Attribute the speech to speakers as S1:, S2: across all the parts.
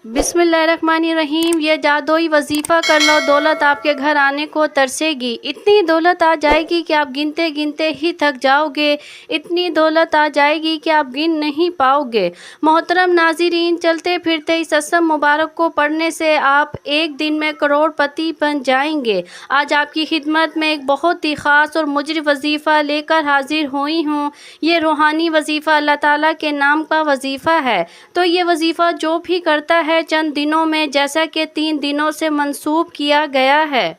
S1: بسم اللہ الرحمن الرحیم۔ یہ جادوئی وظیفہ کر لو، دولت آپ کے گھر آنے کو ترسے گی۔ اتنی دولت آ جائے گی کہ آپ گنتے گنتے ہی تھک جاؤ گے، اتنی دولت آ جائے گی کہ آپ گن نہیں پاؤ گے۔ محترم ناظرین، چلتے پھرتے اس اسم مبارک کو پڑھنے سے آپ ایک دن میں کروڑ پتی بن جائیں گے۔ آج آپ کی خدمت میں ایک بہت ہی خاص اور مجرب وظیفہ لے کر حاضر ہوئی ہوں۔ یہ روحانی وظیفہ اللہ تعالیٰ کے نام کا وظیفہ ہے، تو یہ وظیفہ جو بھی کرتا ہے چند دنوں میں، جیسا کہ 3 دنوں سے منسوب کیا گیا ہے،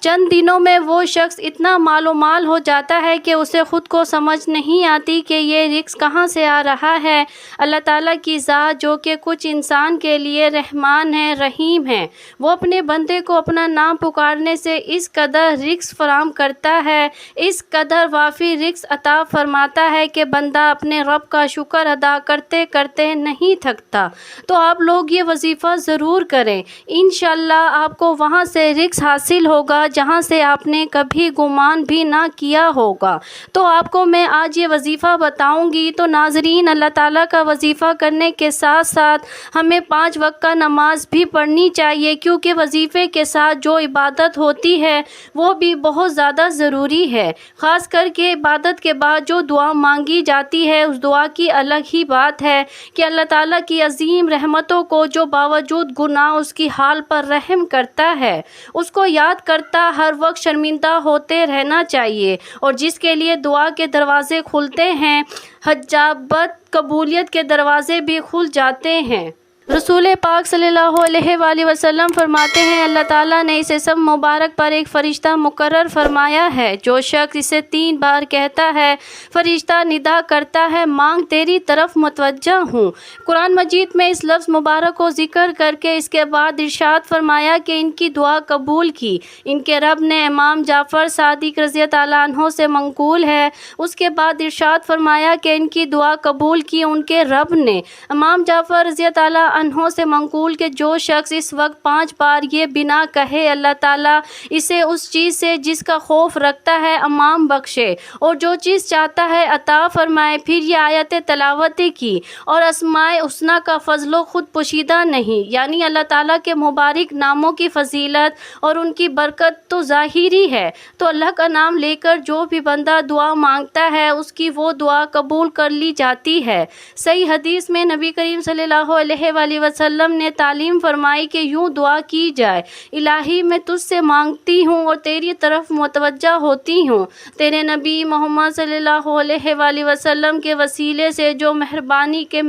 S1: چند دنوں میں وہ شخص اتنا مال و مال ہو جاتا ہے کہ اسے خود کو سمجھ نہیں آتی کہ یہ رزق کہاں سے آ رہا ہے۔ اللہ تعالیٰ کی ذات جو کہ کچھ انسان کے لیے رحمان ہے، رحیم ہے، وہ اپنے بندے کو اپنا نام پکارنے سے اس قدر رزق فراہم کرتا ہے، اس قدر وافی رزق عطا فرماتا ہے کہ بندہ اپنے رب کا شکر ادا کرتے کرتے نہیں تھکتا۔ تو آپ لوگ یہ وظیفہ ضرور کریں، انشاءاللہ آپ کو وہاں سے رزق حاصل ہوگا جہاں سے آپ نے کبھی گمان بھی نہ کیا ہوگا۔ تو آپ کو میں آج یہ وظیفہ بتاؤں گی۔ تو ناظرین، اللہ تعالیٰ کا وظیفہ کرنے کے ساتھ ساتھ ہمیں 5 وقت کا نماز بھی پڑھنی چاہیے، کیونکہ وظیفے کے ساتھ جو عبادت ہوتی ہے وہ بھی بہت زیادہ ضروری ہے۔ خاص کر کے عبادت کے بعد جو دعا مانگی جاتی ہے، اس دعا کی الگ ہی بات ہے کہ اللہ تعالیٰ کی عظیم رحمتوں کو جو باوجود گناہ اس کی حال پر رحم کرتا ہے، اس کو یاد کرتا ہر وقت شرمندہ ہوتے رہنا چاہیے، اور جس کے لیے دعا کے دروازے کھلتے ہیں، حجابت قبولیت کے دروازے بھی کھل جاتے ہیں۔ رسول پاک صلی اللہ علیہ وآلہ وسلم فرماتے ہیں، اللہ تعالیٰ نے اس اسم مبارک پر ایک فرشتہ مقرر فرمایا ہے۔ جو شخص اسے 3 بار کہتا ہے، فرشتہ ندا کرتا ہے، مانگ تیری طرف متوجہ ہوں۔ قرآن مجید میں اس لفظ مبارک کو ذکر کر کے اس کے بعد ارشاد فرمایا کہ ان کی دعا قبول کی۔ ان کے رب نے امام جعفر صادق رضی اللہ عنہ سے منقول ہے، اس کے بعد ارشاد فرمایا کہ ان کی دعا قبول کی ان کے رب نے۔ امام جعفر رضی اللہ عنہ سے منقول کہ جو شخص اس وقت 5 بار یہ بنا کہے، اللہ تعالیٰ اسے اس چیز سے جس کا خوف رکھتا ہے امام بخشے، اور جو چیز چاہتا ہے عطا فرمائے۔ پھر یہ آیت تلاوت کی، اور اسماء الحسنی کا فضل و خود پوشیدہ نہیں، یعنی اللہ تعالیٰ کے مبارک ناموں کی فضیلت اور ان کی برکت تو ظاہری ہے۔ تو اللہ کا نام لے کر جو بھی بندہ دعا مانگتا ہے، اس کی وہ دعا قبول کر لی جاتی ہے۔ صحیح حدیث میں نبی کریم صلی اللہ علیہ وآلہ وسلم نے تعلیم فرمائی کہ یوں دعا کی جائے: الہی میں تجھ سے مانگتی ہوں اور تیری طرف متوجہ ہوتی ہوں، تیرے نبی محمد صلی اللہ علیہ وآلہ وسلم کے وسیلے سے جو مہربانی کے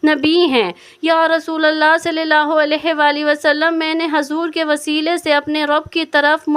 S1: نبی ہیں۔ یا رسول اللہ صلی اللہ علیہ وآلہ وسلم، میں نے حضور کے وسیلے سے اپنے رب کی طرف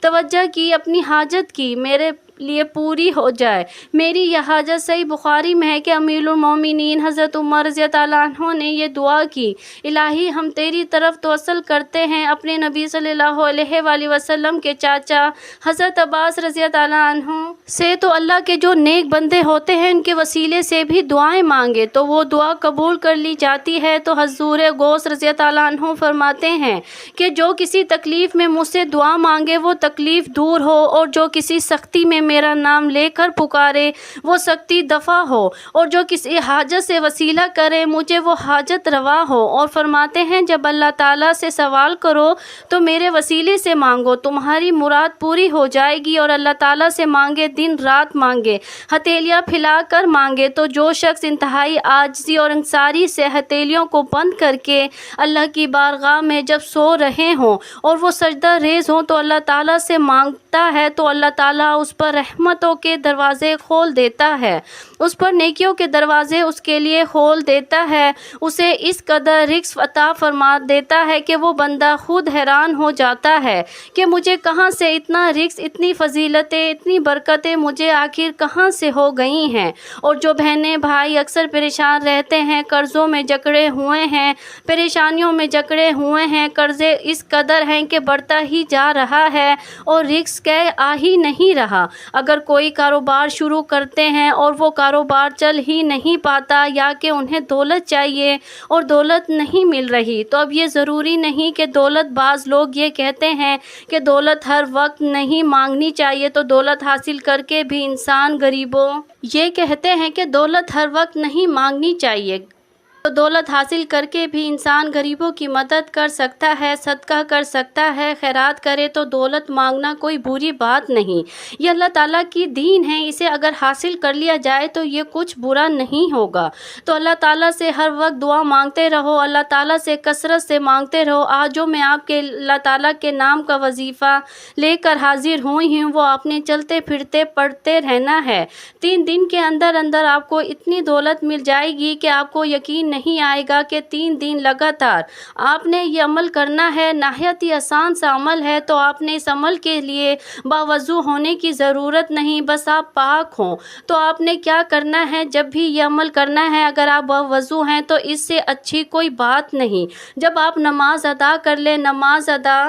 S1: توجہ کی، اپنی حاجت کی میرے لیے پوری ہو جائے۔ میری یہ حاجت صحیح بخاری میں ہے کہ امیر المومنین حضرت عمر رضی اللہ عنہ نے یہ دعا کی: الہی ہم تیری طرف توسل کرتے ہیں اپنے نبی صلی اللہ علیہ وآلہ وسلم کے چاچا حضرت عباس رضی اللہ عنہ سے، تو اللہ کے جو نیک بندے ہوتے ہیں ان کے وسیلے سے بھی دعائیں مانگے تو وہ دعا قبول کر لی جاتی ہے۔ تو حضور غوث رضی اللہ عنہ فرماتے ہیں کہ جو کسی تکلیف میں مجھ سے دعا مانگے وہ تکلیف دور ہو، اور جو کسی سختی میں میرا نام لے کر پکارے وہ سختی دفع ہو، اور جو کسی حاجت سے وسیلہ کرے مجھے وہ حاجت روا ہو۔ اور فرماتے ہیں جب اللہ تعالیٰ سے سوال کرو تو میرے وسیلے سے مانگو، تمہاری مراد پوری ہو جائے گی۔ اور اللہ تعالیٰ سے مانگے، دن رات مانگے، ہتھیلیاں پھیلا کر مانگے۔ تو جو شخص انتہائی عاجزی اور انکساری سے ہتھیلیوں کو بند کر کے اللہ کی بارگاہ میں جب سو رہے ہوں اور وہ سجدہ ریز ہوں تو اللہ تعالیٰ سے مانگتا ہے تو اللہ تعالیٰ اس پر رحمتوں کے دروازے کھول دیتا ہے، اس پر نیکیوں کے دروازے اس کے لیے کھول دیتا ہے، اسے اس قدر رزق عطا فرما دیتا ہے کہ وہ بندہ خود حیران ہو جاتا ہے کہ مجھے کہاں سے اتنا رزق، اتنی فضیلتیں، اتنی برکتیں مجھے آخر کہاں سے ہو گئی ہیں۔ اور جو بہنیں بھائی اکثر پریشان رہتے ہیں، قرضوں میں جکڑے ہوئے ہیں، پریشانیوں میں جکڑے ہوئے ہیں، قرضے اس قدر ہیں کہ بڑھتا ہی جا رہا ہے اور رزق آ ہی نہیں رہا۔ اگر کوئی کاروبار شروع کرتے ہیں اور وہ کاروبار چل ہی نہیں پاتا، یا کہ انہیں دولت چاہیے اور دولت نہیں مل رہی، تو اب یہ ضروری نہیں کہ دولت، بعض لوگ یہ کہتے ہیں کہ دولت ہر وقت نہیں مانگنی چاہیے، تو دولت حاصل کر کے بھی انسان غریبوں یہ کہتے ہیں کہ دولت ہر وقت نہیں مانگنی چاہیے۔ تو دولت حاصل کر کے بھی انسان غریبوں کی مدد کر سکتا ہے، صدقہ کر سکتا ہے، خیرات کرے تو دولت مانگنا کوئی بری بات نہیں۔ یہ اللہ تعالیٰ کی دین ہے، اسے اگر حاصل کر لیا جائے تو یہ کچھ برا نہیں ہوگا۔ تو اللہ تعالیٰ سے ہر وقت دعا مانگتے رہو، اللہ تعالیٰ سے کثرت سے مانگتے رہو۔ آج جو میں آپ کے اللہ تعالیٰ کے نام کا وظیفہ لے کر حاضر ہوئی ہوں، وہ آپ نے چلتے پھرتے پڑھتے رہنا ہے۔ 3 دن کے اندر اندر آپ کو اتنی دولت مل جائے گی کہ آپ کو یقین نہیں آئے گا کہ 3 دن لگاتار آپ نے یہ عمل کرنا ہے۔ نہایت ہی آسان سا عمل ہے، تو آپ نے اس عمل کے لیے باوضو ہونے کی ضرورت نہیں، بس آپ پاک ہوں۔ تو آپ نے کیا کرنا ہے، جب بھی یہ عمل کرنا ہے، اگر آپ باوضو ہیں تو اس سے اچھی کوئی بات نہیں۔ جب آپ نماز ادا کر لیں، نماز ادا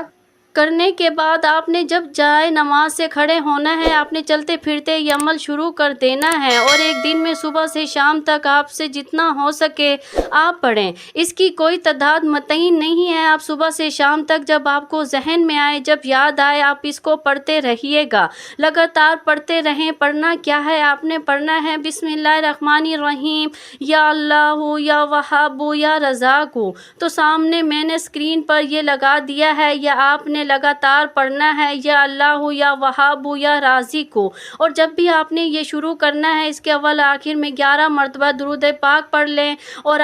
S1: کرنے کے بعد آپ نے جب جائے نماز سے کھڑے ہونا ہے، آپ نے چلتے پھرتے یہ عمل شروع کر دینا ہے، اور ایک دن میں صبح سے شام تک آپ سے جتنا ہو سکے آپ پڑھیں۔ اس کی کوئی تعداد متعین نہیں ہے، آپ صبح سے شام تک جب آپ کو ذہن میں آئے، جب یاد آئے، آپ اس کو پڑھتے رہیے گا، لگاتار پڑھتے رہیں۔ پڑھنا کیا ہے، آپ نے پڑھنا ہے بسم اللہ الرحمن الرحیم، یا اللہ یا وہاب یا رزاق۔ تو سامنے میں نے اسکرین پر یہ لگا دیا ہے، یا آپ نے لگاتار پڑھنا ہے، یا اللہ یا وہاب یا رازق۔ اور جب بھی آپ نے یہ شروع کرنا ہے، اس کے اول آخر میں 11 مرتبہ درود پاک پڑھ لیں۔ اور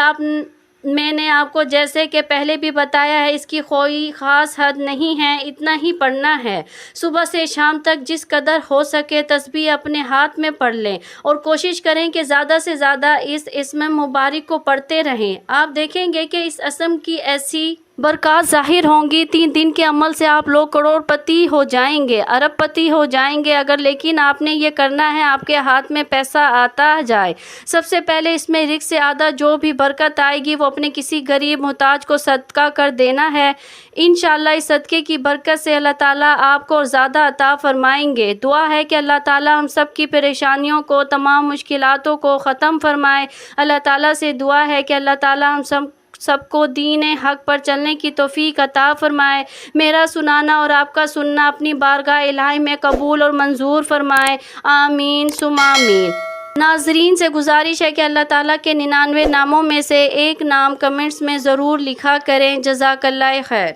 S1: میں نے آپ کو جیسے کہ پہلے بھی بتایا ہے، اس کی کوئی خاص حد نہیں ہے، اتنا ہی پڑھنا ہے۔ صبح سے شام تک جس قدر ہو سکے تسبیح اپنے ہاتھ میں پڑھ لیں، اور کوشش کریں کہ زیادہ سے زیادہ اس اسم مبارک کو پڑھتے رہیں۔ آپ دیکھیں گے کہ اس اسم کی ایسی برکات ظاہر ہوں گی، 3 دن کے عمل سے آپ لوگ کروڑ پتی ہو جائیں گے، ارب پتی ہو جائیں گے، اگر لیکن آپ نے یہ کرنا ہے آپ کے ہاتھ میں پیسہ آتا جائے۔ سب سے پہلے اس میں رزق سے آدھا جو بھی برکت آئے گی وہ اپنے کسی غریب محتاج کو صدقہ کر دینا ہے۔ انشاءاللہ اس صدقے کی برکت سے اللہ تعالیٰ آپ کو زیادہ عطا فرمائیں گے۔ دعا ہے کہ اللہ تعالیٰ ہم سب کی پریشانیوں کو، تمام مشکلاتوں کو ختم فرمائے۔ اللہ تعالیٰ سے دعا ہے کہ اللہ تعالیٰ ہم سب کو دین حق پر چلنے کی توفیق عطا فرمائے۔ میرا سنانا اور آپ کا سننا اپنی بارگاہ الہی میں قبول اور منظور فرمائے، آمین ثم آمین۔ ناظرین سے گزارش ہے کہ اللہ تعالیٰ کے 99 ناموں میں سے ایک نام کمنٹس میں ضرور لکھا کریں۔ جزاک اللہ خیر۔